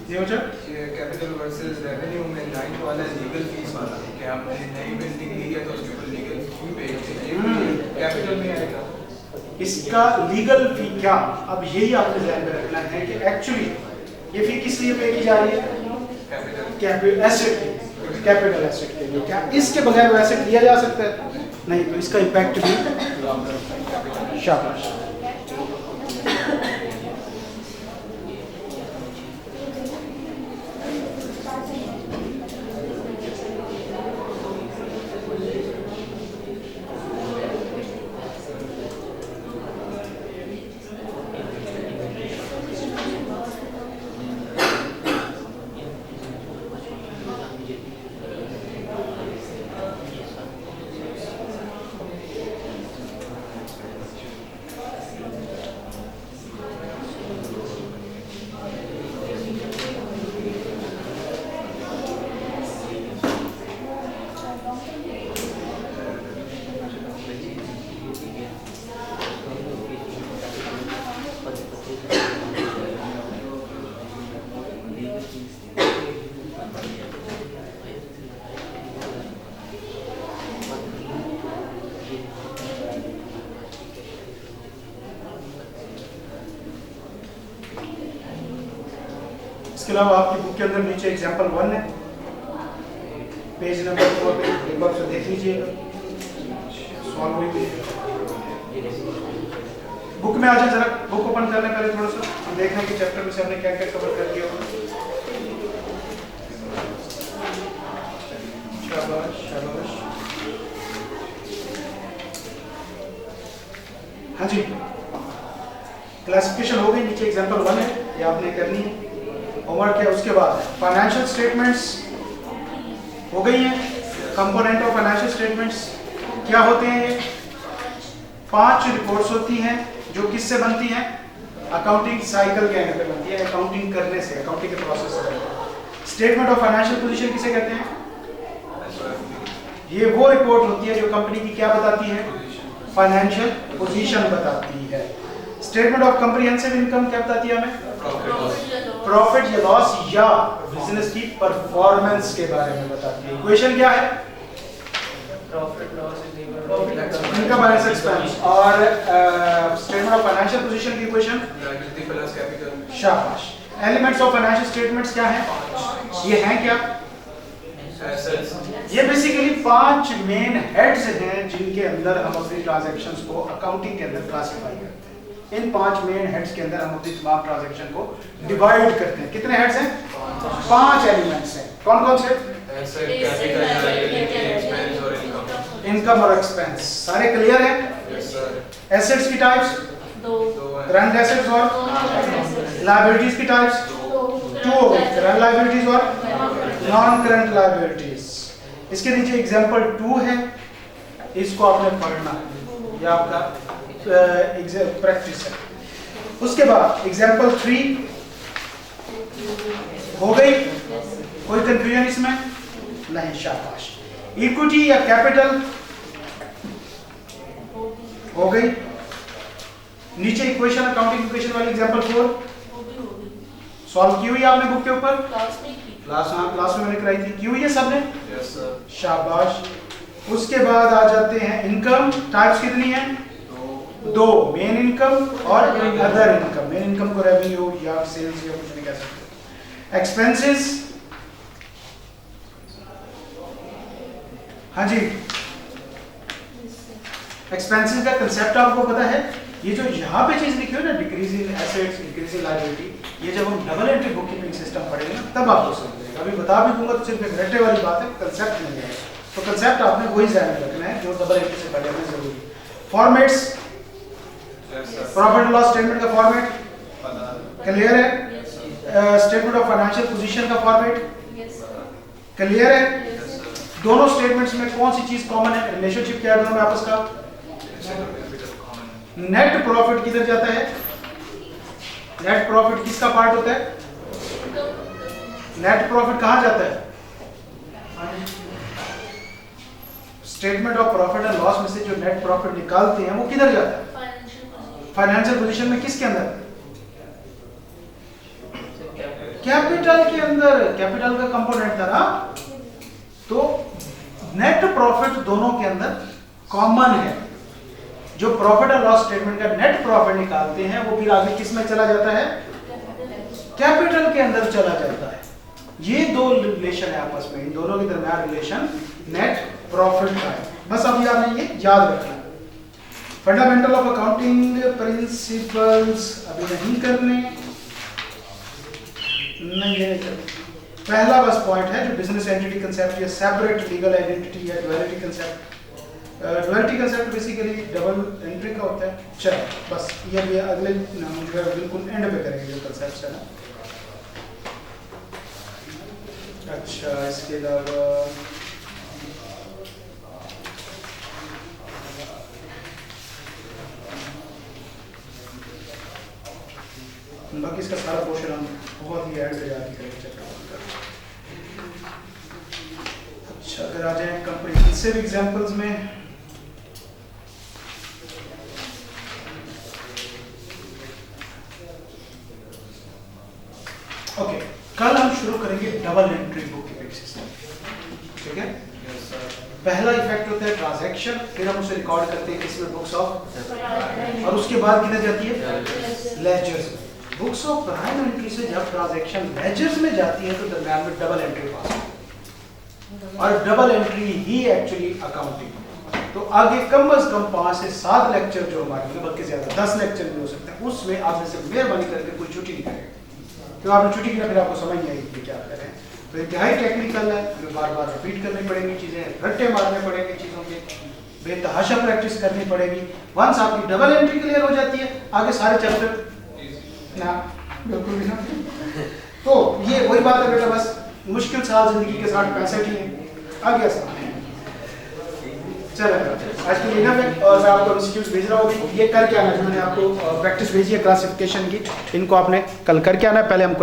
ये हो जाए कैपिटल वर्सेस रेवेन्यू में 9 वाला लीगल फीस वाला कि आपने नई बिल्डिंग ली है तो उसके ऊपर लीगल फी पे कैपिटल में आएगा। इसका लीगल फी क्या, अब यही आपको ध्यान में रखना है कि एक्चुअली ये फी किस लिए पे की जा रही है? कैपिटल एसेट, कैपिटल एसेट के लिए। क्या इसके बगैर वो एसेट लिया जा सकता है? नहीं, तो इसका इम्पैक्ट भी शाबाश। इसके अलावा आपकी बुक के अंदर नीचे एग्जांपल 1 है, पेज नंबर 4 पे एक बार से देख लीजिएगा, सॉल्व हुई है। बुक में आ जाए जरा, बुक ओपन करने पहले थोड़ा सा हम देखें कि चैप्टर में से हमने क्या क्या कवर कर लिया होगा। शाबाश शाबाश। हाँ जी, क्लासिफिकेशन हो गई, नीचे एग्जांपल 1 है, ये आपने करनी है होमवर्क है। उसके बाद फाइनेंशियल स्टेटमेंट्स हो गई हैं। कंपोनेंट ऑफ फाइनेंशियल स्टेटमेंट्स क्या होते हैं? ये 5 रिपोर्ट्स होती हैं जो किससे बनती हैं? अकाउंटिंग साइकिल के एंड पे बनती है, अकाउंटिंग करने से, अकाउंटिंग के प्रोसेस से। स्टेटमेंट ऑफ फाइनेंशियल पोजीशन किसे कहते हैं? ये वो रिपोर्ट होती है जो कंपनी की क्या बताती है? फाइनेंशियल पोजीशन बताती है। स्टेटमेंट ऑफ कॉम्प्रिहेंसिव इनकम क्या बताती है हमें? प्रॉफिट या लॉस या बिजनेस की परफॉर्मेंस के बारे में बताती है। इक्वेशन क्या है? Profit loss income minus expense. और स्टेटमेंट ऑफ फाइनेंशियल पोजीशन की इक्वेशन लायबिलिटी प्लस कैपिटल। शाबाश। एलिमेंट्स ऑफ फाइनेंशियल स्टेटमेंट्स क्या हैं? ये हैं क्या? ये बेसिकली 5 मेन हेड्स हैं जिनके अंदर हम अपनी ट्रांजैक्शंस को अकाउंटिंग के अंदर क्लासिफाई करते हैं। इन 5 मेन हेड्स के अंदर हम अपनी तमाम ट्रांजैक्शन को डिवाइड करते हैं। कितने हेड्स हैं? 5 एलिमेंट्स हैं। कौन कौन से? इनकम और एक्सपेंस। सारे क्लियर हैं? एसेट्स की टाइप्स 2, करंट एसेट्स और लायबिलिटीज की टाइप्स 2, करंट लायबिलिटीज और नॉन करंट लायबिलिटीज। इसके नीचे एग्जांपल 2 है, इसको आपने पढ़ना है, ये आपका प्रैक्टिस है। उसके बाद एग्जांपल 3 हो गई, कोई कंफ्यूजन इसमें नहीं? शाबाश। इक्विटी या कैपिटल हो गई। नीचे इक्वेशन, अकाउंटिंग इक्वेशन वाली एग्जांपल 4 सॉल्व की हुई आपने बुक के ऊपर? क्लास में मैंने कराई थी। की हुई है सबने? Yes sir. शाबाश। उसके बाद आ जाते हैं इनकम। टाइप्स कितनी हैं? 2, मेन इनकम और अदर इनकम। मेन इनकम को रेवेन्यू या सेल्स या कुछ भी कह सकते हैं। एक्सपेंसेस, हाँ जी, एक्सपेंसेस का कंसेप्ट आपको पता है? ये जो यहाँ पे चीज लिखी हो ना, decrease in assets, decrease in liability, ये जब हम double entry book keeping system पढ़ेंगे ना तब आपको समझेगा। अभी बता भी दूंगा तो सिर्फ एक रटे वाली बात है, कंसेप्ट नहीं है। तो कंसेप्ट आपने वही ध्यान में रखना है जो डबल एंट्री से पहले हमें जरूरी है। Formats, profit and loss statement का फॉर्मेट क्लियर है? स्टेटमेंट ऑफ फाइनेंशियल पोजीशन का फॉर्मेट क्लियर है? दोनों स्टेटमेंट्स में कौन सी चीज कॉमन है? रिलेशनशिप क्या है दोनों में आपस का? नेट प्रॉफिट किधर जाता है? नेट प्रॉफिट किसका पार्ट होता है? नेट प्रॉफिट कहां जाता है? Statement of profit and loss में से जो नेट प्रॉफिट निकालते हैं वो किधर जाता है? फाइनेंशियल पोजीशन में। किसके अंदर? कैपिटल के अंदर कैपिटल का कंपोनेंट था ना, तो नेट प्रॉफिट दोनों के अंदर कॉमन है। जो प्रॉफिट और लॉस स्टेटमेंट का नेट प्रॉफिट निकालते हैं वो फिर आगे किस में चला जाता है, कैपिटल के अंदर चला जाता है। ये दो रिलेशन है आपस में, इन दोनों के दरमियान रिलेशन नेट प्रॉफिट का है। बस अभी आपने ये याद रखना है। फंडामेंटल ऑफ अकाउंटिंग प्रिंसिपल्स अभी नहीं करने, नहीं है पहला बस पॉइंट है जो बिजनेस एंटिटी कंसेप्ट या सेपरेट लीगल आइडेंटिटी या duality concept. Duality concept basically double entry का होता है। चलो बस ये भी अगले हम जो है बिल्कुल एंड पे करेंगे जो कंसेप्ट है ना। अच्छा, इसके अलावा बाकी इसका सारा पोर्शन हम बहुत ही एंड पे जाके करेंगे चैप्टर 1 का। अच्छा, अगर आ जाए कंप्रिहेंसिव एग्जांपल्स में, ओके कल हम शुरू करेंगे double entry book keeping system, ठीक है। पहला इफेक्ट होता है ट्रांजैक्शन, फिर हम उसे रिकॉर्ड करते हैं किसमें, बुक्स ऑफ, और उसके बाद किधर जाती है, लेजर्स में। बुक्स ऑफ प्राइम एंट्री से जब ट्रांजैक्शन लेजर्स में जाती है तो दरम्यान में डबल एंट्री पास होती है, और डबल एंट्री ही एक्चुअली अकाउंटिंग। तो आगे कम से कम 5 से 7 लेक्चर जो हमारे लिए, बल्कि ज्यादा 10 लेक्चर भी हो सकते हैं, उसमें आप में से मेहरबानी करके कोई छुट्टी नहीं करेगा। तो आपने छुट्टी की ना, फिर आपको समझ नहीं आएगी कि क्या करें। तो इंतहाई टेक्निकल है, हमें बार बार रिपीट करनी पड़ेगी चीज़ें, रट्टे मारने पड़ेंगे चीज़ों के, बेतहाशा प्रैक्टिस करनी पड़ेगी। वंस आपकी डबल एंट्री क्लियर हो जाती है, आगे सारे चैप्टर ना बिल्कुल भी ना। तो ये वही बात है बेटा, बस मुश्किल साल जिंदगी के साथ 65 ही है, आ गया साल। चलो आज के लिए ना, और मैं आपको इंस्टीट्यूट भेज रहा हूँ, ये करके आना जो मैंने आपको प्रैक्टिस भेजी है क्लासिफिकेशन की, इनको आपने कल करके आना है। पहले हमको